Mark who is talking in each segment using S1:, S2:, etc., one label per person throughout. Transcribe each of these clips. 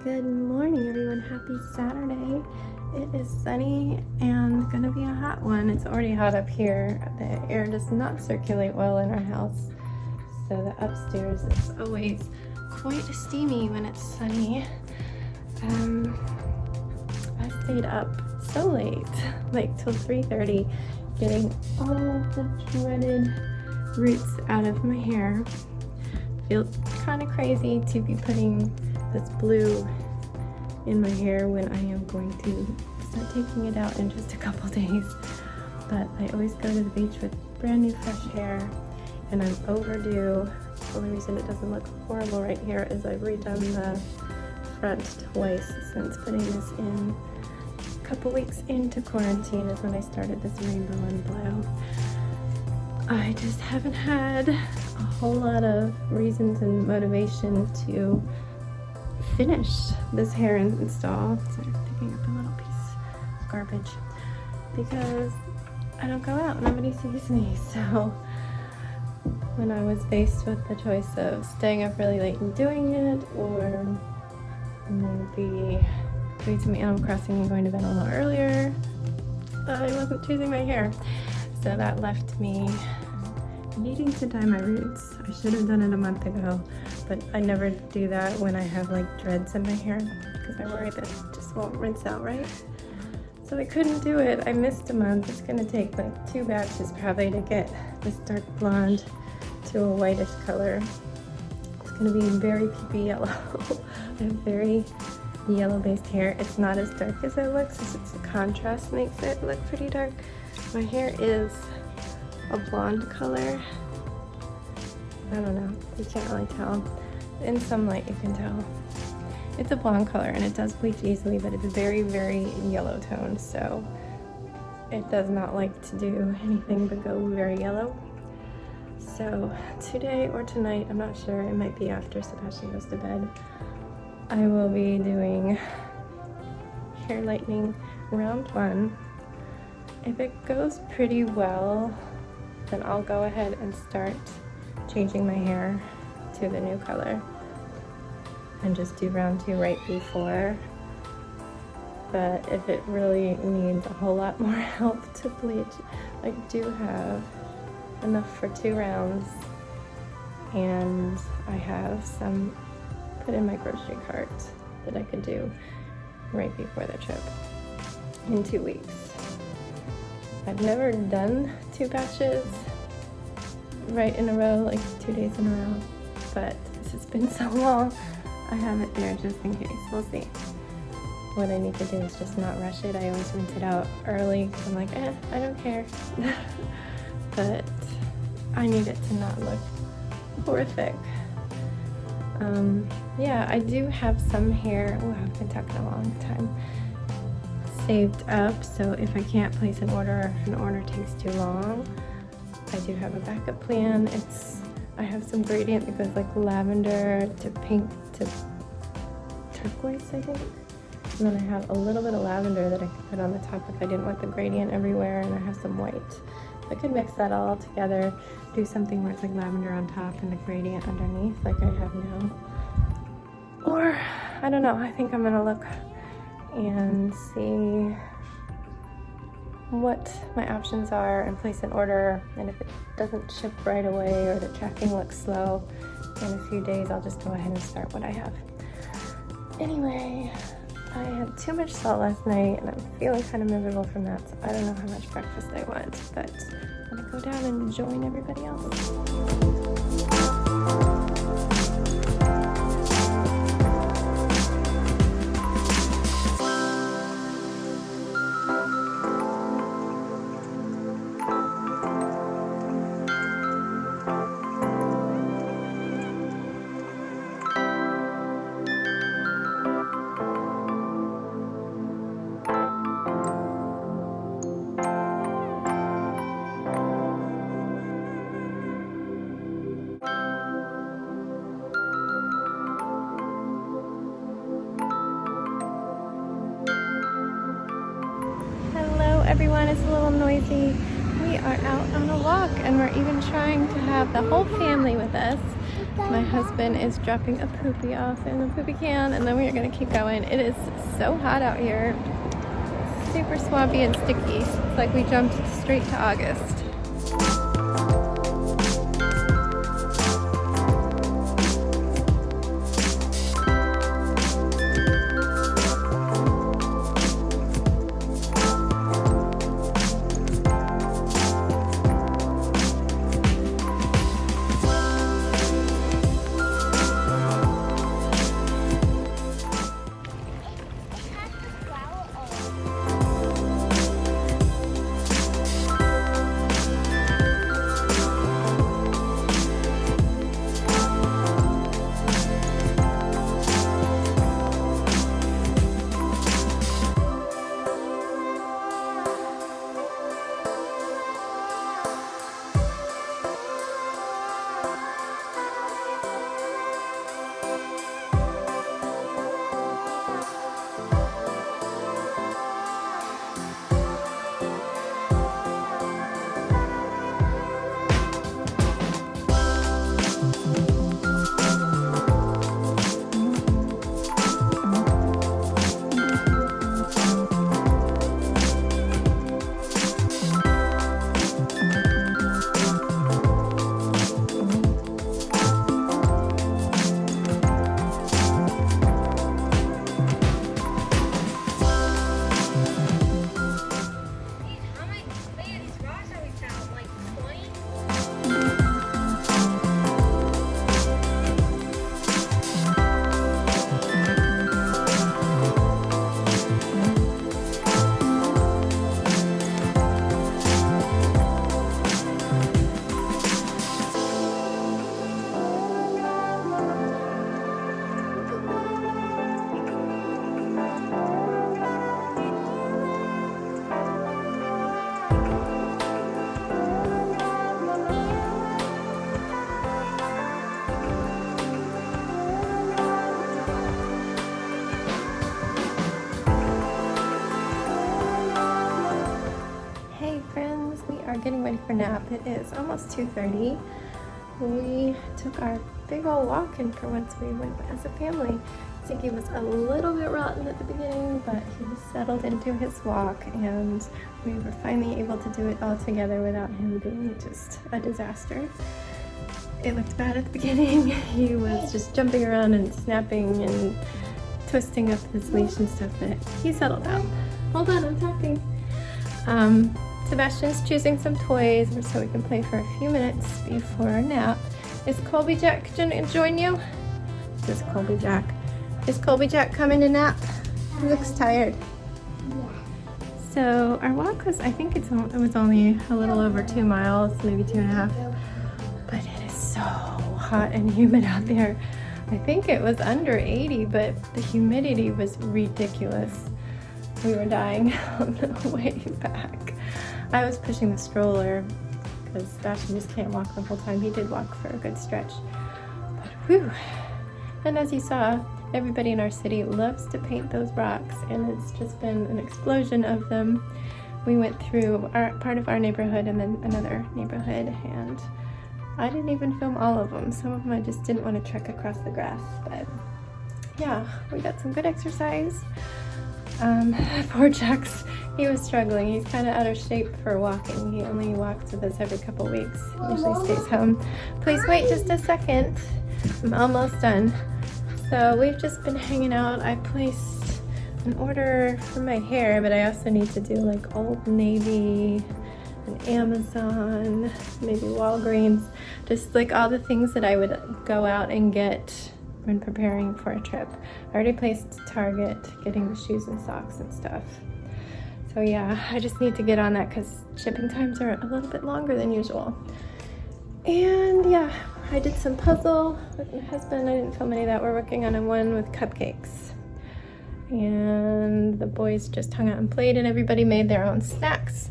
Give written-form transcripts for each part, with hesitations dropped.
S1: Good morning, everyone. Happy Saturday. It is sunny and gonna be a hot one. It's already hot up here. The air does not circulate well in our house, so the upstairs is always quite steamy when it's sunny. I stayed up so late, like till 3:30, getting all the dreaded roots out of my hair. Feels kind of crazy to be putting this blue in my hair when I am going to start taking it out in just a couple days. But I always go to the beach with brand new fresh hair, and I'm overdue. The only reason it doesn't look horrible right here is I've redone the front twice since putting this in. A couple weeks into quarantine is when I started this rainbow and blue. I just haven't had a whole lot of reasons and motivation to finish this hair install. So I'm picking up a little piece of garbage because I don't go out, nobody sees me. So when I was faced with the choice of staying up really late and doing it, or maybe doing some Animal Crossing and going to bed a little earlier, I wasn't choosing my hair. So that left me needing to dye my roots. I should have done it a month ago, but I never do that when I have like dreads in my hair because I worry that it just won't rinse out right. So I couldn't do it. I missed a month. It's gonna take like 2 batches probably to get this dark blonde to a whitish color. It's gonna be very peepee yellow. I have very yellow based hair. It's not as dark as it looks. It's the contrast makes it look pretty dark. My hair is a blonde color. I don't know, you can't really tell. In some light you can tell. It's a blonde color and it does bleach easily, but it's very, very yellow toned, so it does not like to do anything but go very yellow. So today or tonight, I'm not sure, it might be after Sebastian goes to bed, I will be doing hair lightening round 1. If it goes pretty well, then I'll go ahead and start changing my hair to the new color and just do round 2 right before. But if it really needs a whole lot more help to bleach, I do have enough for 2 rounds, and I have some put in my grocery cart that I could do right before the trip in 2 weeks. I've never done 2 batches right in a row, like 2 days in a row, but this has been so long, I have it there just in case. We'll see. What I need to do is just not rush it. I always rinse it out early because I'm like, I don't care. But I need it to not look horrific. Yeah, I do have some hair. Oh, I've been talking a long time. Saved up, so if I can't place an order, or if an order takes too long, I do have a backup plan. I have some gradient that goes like lavender to pink to turquoise, I think. And then I have a little bit of lavender that I could put on the top if I didn't want the gradient everywhere, and I have some white. So I could mix that all together, do something where it's like lavender on top and the gradient underneath like I have now. Or, I don't know, I think I'm gonna look and see what my options are and place an order, and if it doesn't ship right away or the tracking looks slow, in a few days I'll just go ahead and start what I have. Anyway, I had too much salt last night and I'm feeling kind of miserable from that, so I don't know how much breakfast I want, but I'm gonna go down and join everybody else. Everyone, it's a little noisy. We are out on a walk and we're even trying to have the whole family with us. My husband is dropping a poopy off in the poopy can, and then we are going to keep going. It is so hot out here. Super swampy and sticky. It's like we jumped straight to August. Getting ready for nap. It is almost 2:30. We took our big old walk, and for once we went as a family. Ziggy was a little bit rotten at the beginning, but he was settled into his walk, and we were finally able to do it all together without him being just a disaster. It looked bad at the beginning. He was just jumping around and snapping and twisting up his leash and stuff, but he settled down. Hold on, I'm talking. Sebastian's choosing some toys so we can play for a few minutes before our nap. Is Colby Jack gonna join you? This is Colby Jack. Is Colby Jack coming to nap? He looks tired. So our walk was, I think it was only a little over 2 miles, maybe 2.5. But it is so hot and humid out there. I think it was under 80, but the humidity was ridiculous. We were dying on the way back. I was pushing the stroller because Sebastian just can't walk the whole time. He did walk for a good stretch, but whew. And as you saw, everybody in our city loves to paint those rocks, and it's just been an explosion of them. We went through part of our neighborhood and then another neighborhood, and I didn't even film all of them. Some of them I just didn't want to trek across the grass, but yeah, we got some good exercise. Poor Jax, he was struggling. He's kind of out of shape for walking. He only walks with us every couple weeks. He usually stays home. Please wait just a second. I'm almost done. So we've just been hanging out. I placed an order for my hair, but I also need to do like Old Navy and Amazon, maybe Walgreens, just like all the things that I would go out and get when preparing for a trip. I already placed Target, getting the shoes and socks and stuff. So yeah, I just need to get on that because shipping times are a little bit longer than usual. And yeah, I did some puzzle with my husband. I didn't film any of that. We're working on one with cupcakes. And the boys just hung out and played, and everybody made their own snacks.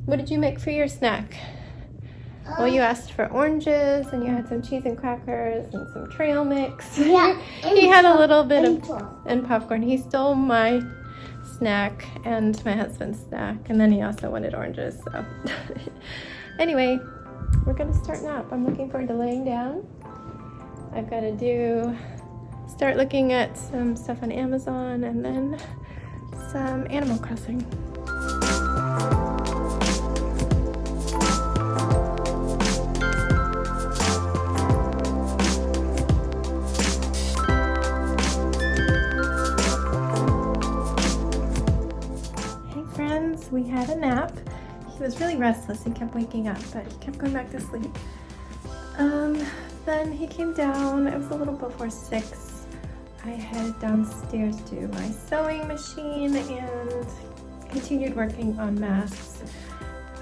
S1: What did you make for your snack? Well, you asked for oranges, and you had some cheese and crackers and some trail mix.
S2: Yeah,
S1: he had a little bit and popcorn. He stole my snack and my husband's snack, and then he also wanted oranges. So anyway, we're gonna start nap. I'm looking forward to laying down I've got to start looking at some stuff on Amazon and then some Animal Crossing. We had a nap. He was really restless and kept waking up, but he kept going back to sleep. Then he came down. It was a little before 6. I headed downstairs to my sewing machine and continued working on masks.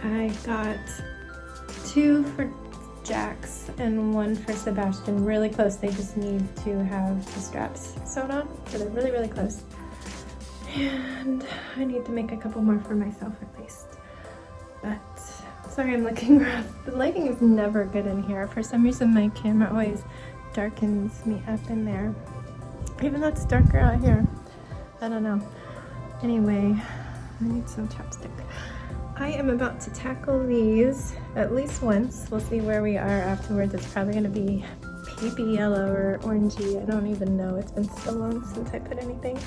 S1: I got 2 for Jax and 1 for Sebastian, really close. They just need to have the straps sewn on, so they're really, really close. And I need to make a couple more for myself at least. But sorry, I'm looking rough. The lighting is never good in here. For some reason my camera always darkens me up in there, even though it's darker out here. I don't know. Anyway, I need some chapstick. I am about to tackle these at least once. We'll see where we are afterwards. It's probably going to be baby yellow or orangey. I don't even know. It's been so long since I put anything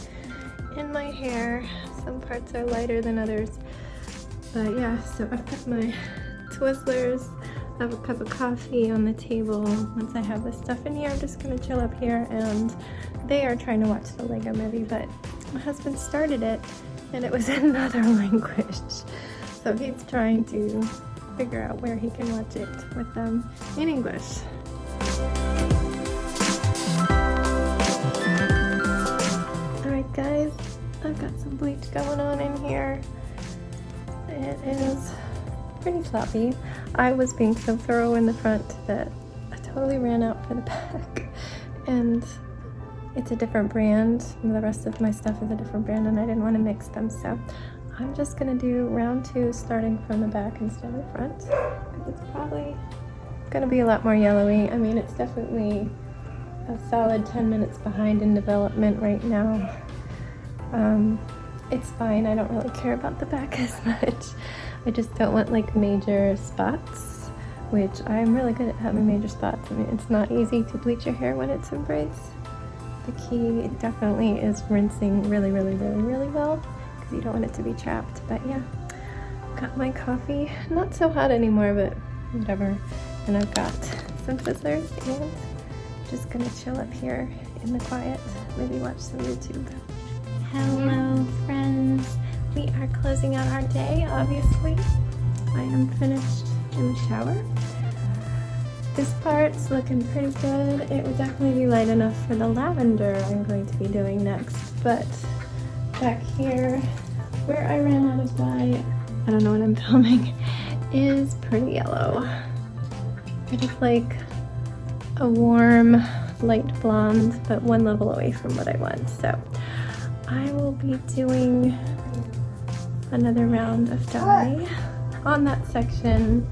S1: in my hair. Some parts are lighter than others, but yeah, so I've got my Twizzlers. I have a cup of coffee on the table. Once I have this stuff in here, I'm just gonna chill up here, and they are trying to watch the Lego movie, but my husband started it and it was in another language, so he's trying to figure out where he can watch it with them in English. Guys, I've got some bleach going on in here. It is pretty sloppy. I was being so thorough in the front that I totally ran out for the back, and it's a different brand. The rest of my stuff is a different brand and I didn't want to mix them, so I'm just gonna do round 2 starting from the back instead of the front, because it's probably gonna be a lot more yellowy. I mean, it's definitely a solid 10 minutes behind in development right now. It's fine. I don't really care about the back as much. I just don't want like major spots, which I'm really good at having major spots. I mean, it's not easy to bleach your hair when it's in braids. The key definitely is rinsing really, really, really, really well, because you don't want it to be trapped. But yeah, got my coffee. Not so hot anymore, but whatever. And I've got some Twizzlers, and just gonna chill up here in the quiet, maybe watch some YouTube. Hello friends, we are closing out our day, obviously. I am finished in the shower. This part's looking pretty good. It would definitely be light enough for the lavender I'm going to be doing next, but back here where I ran out of dye, I don't know what I'm filming, is pretty yellow. It is like a warm light blonde, but 1 level away from what I want. So I will be doing another round of dye on that section.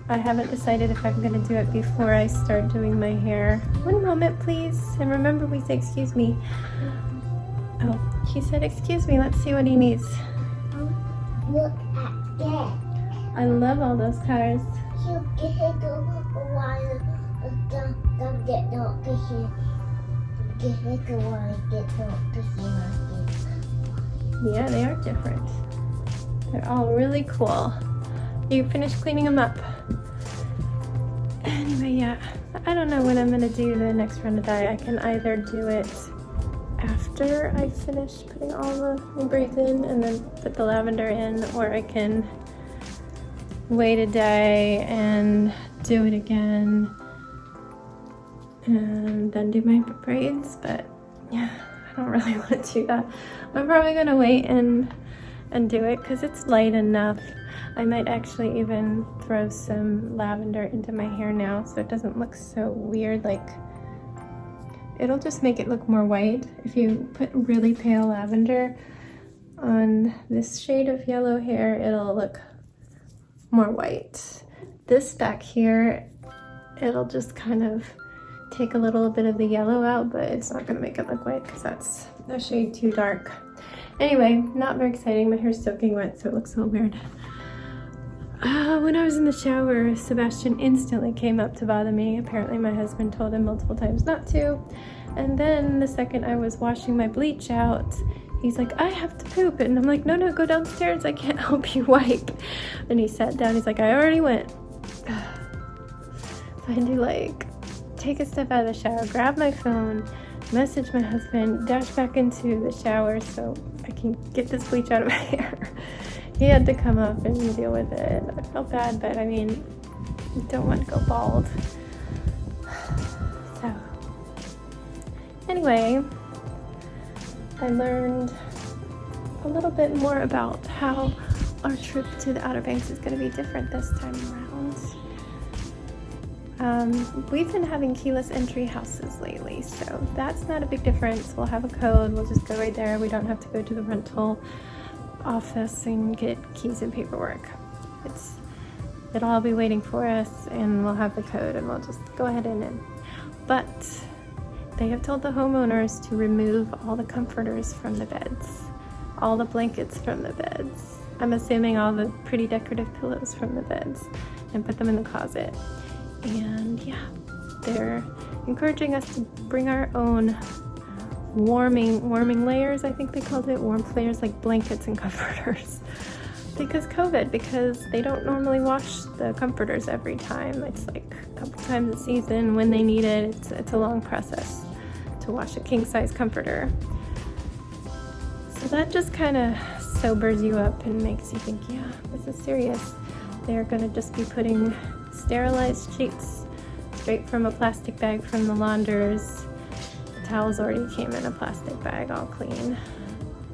S1: I haven't decided if I'm going to do it before I start doing my hair. 1 moment please, and remember we say excuse me. Oh, he said excuse me. Let's see what he needs.
S2: Look at that.
S1: I love all those cars. Yeah, they are different. They're all really cool. You finished cleaning them up. Anyway, yeah, I don't know when I'm gonna do the next round of dye. I can either do it after I finish putting all the braids in and then put the lavender in, or I can wait a day and do it again and then do my braids. But yeah, I don't really want to do that. I'm probably gonna wait and do it because it's light enough. I might actually even throw some lavender into my hair now so it doesn't look so weird. Like, it'll just make it look more white. If you put really pale lavender on this shade of yellow hair, it'll look more white. This back here, it'll just kind of take a little bit of the yellow out, but it's not gonna make it look white because that's a shade too dark. Anyway, not very exciting. My hair's soaking wet, so it looks so weird. When I was in the shower, Sebastian instantly came up to bother me. Apparently my husband told him multiple times not to. And then the second I was washing my bleach out, he's like, I have to poop. And I'm like, no, go downstairs. I can't help you wipe. And he sat down. He's like, I already went. So I had to like take a step out of the shower, grab my phone, message my husband, dash back into the shower so I can get this bleach out of my hair. He had to come up and deal with it. I felt bad, but I mean, you don't want to go bald. So, anyway, I learned a little bit more about how our trip to the Outer Banks is going to be different this time around. We've been having keyless entry houses lately, so that's not a big difference. We'll have a code, we'll just go right there. We don't have to go to the rental office and get keys and paperwork. It'll all be waiting for us, and we'll have the code and we'll just go ahead and in. But they have told the homeowners to remove all the comforters from the beds, all the blankets from the beds, I'm assuming all the pretty decorative pillows from the beds, and put them in the closet. And yeah, they're encouraging us to bring our own warming layers, I think they called it, warmth layers, like blankets and comforters, because they don't normally wash the comforters every time. It's like a couple times a season when they need it. It's a long process to wash a king size comforter. So that just kind of sobers you up and makes you think, yeah, this is serious. They're gonna just be putting sterilized sheets straight from a plastic bag from the launders. The towels already came in a plastic bag, all clean.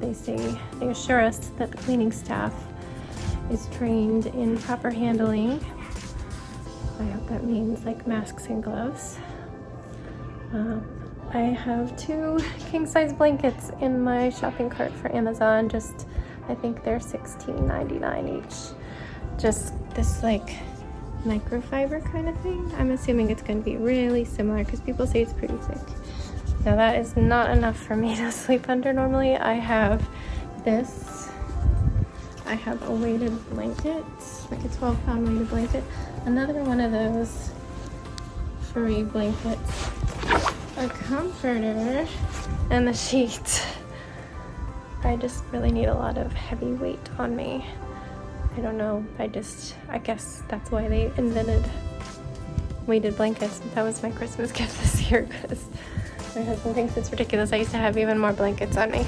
S1: They assure us that the cleaning staff is trained in proper handling. I hope that means like masks and gloves. I have 2 king-size blankets in my shopping cart for Amazon. I think they're $16.99 each. Just this like microfiber kind of thing. I'm assuming it's going to be really similar because people say it's pretty thick. Now that is not enough for me to sleep under normally. I have this. I have a weighted blanket, like a 12-pound weighted blanket. Another one of those furry blankets. A comforter and the sheet. I just really need a lot of heavy weight on me. I don't know, I guess that's why they invented weighted blankets. That was my Christmas gift this year because my husband thinks it's ridiculous. I used to have even more blankets on me.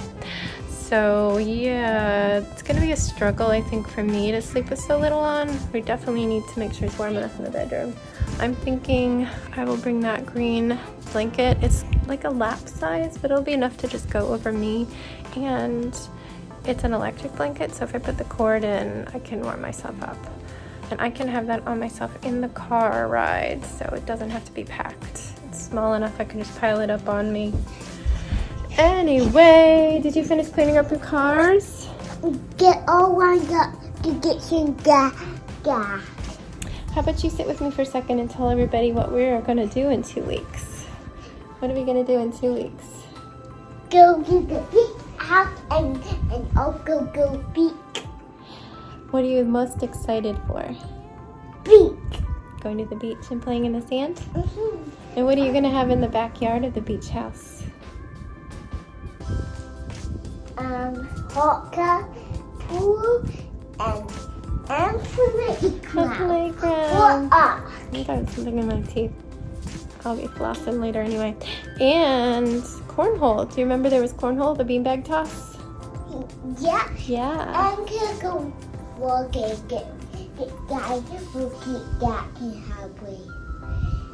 S1: So yeah, it's gonna be a struggle, I think, for me to sleep with so little on. We definitely need to make sure it's warm enough in the bedroom. I'm thinking I will bring that green blanket. It's like a lap size, but it'll be enough to just go over me. And it's an electric blanket, so if I put the cord in, I can warm myself up. And I can have that on myself in the car ride, so it doesn't have to be packed. It's small enough I can just pile it up on me. Anyway, did you finish cleaning up your cars?
S2: Get all lined up to get some gas.
S1: How about you sit with me for a second and tell everybody what we're going to do in 2 weeks? What are we going to do in 2 weeks?
S2: Go to the beach house and also go beach.
S1: What are you most excited for?
S2: Beach.
S1: Going to the beach and playing in the sand?
S2: Mm-hmm.
S1: And what are you going to have in the backyard of the beach house?
S2: Hot tub, pool, and playground.
S1: A playground. I got something in my teeth. I'll be flossing later anyway. And cornhole. Do you remember there was cornhole, the beanbag toss?
S2: Yeah.
S1: Yeah.
S2: I'm gonna go walk and get guys who keep that in highway.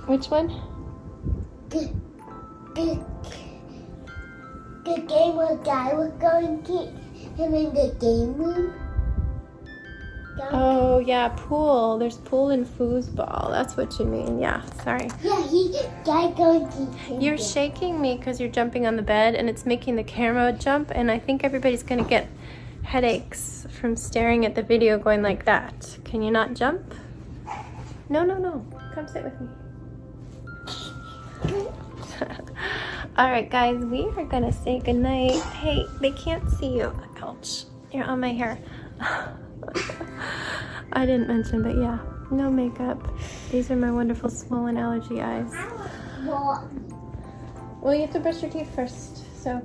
S1: Which one?
S2: The game where guy was going to keep him in the game room.
S1: Oh yeah, pool. There's pool and foosball. That's what you mean. Yeah, sorry.
S2: Yeah, guy going to keep him
S1: You're
S2: there.
S1: shaking me because you're jumping on the bed and it's making the camera jump, and I think everybody's gonna get headaches from staring at the video going like that. Can you not jump? No. Come sit with me. All right, guys, we are gonna say goodnight. Hey, they can't see you. Ouch, you're on my hair. I didn't mention, but yeah, no makeup. These are my wonderful swollen allergy eyes.
S2: Well,
S1: Well, you have to brush your teeth first, so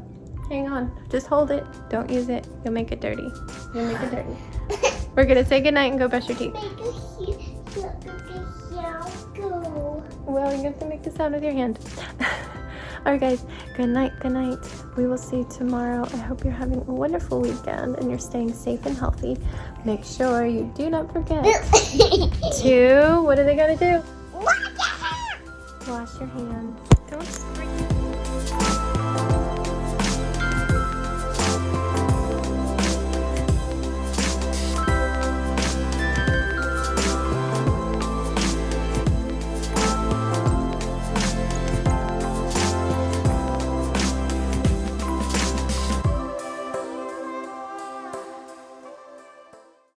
S1: hang on. Just hold it. Don't use it. You'll make it dirty. You'll make it dirty. We're gonna say goodnight and go brush your teeth. Well, you have to make the sound with your hand. Alright guys, good night, good night. We will see you tomorrow. I hope you're having a wonderful weekend and you're staying safe and healthy. Make sure you do not forget to, what are they gonna do? Wash your hands. Don't spring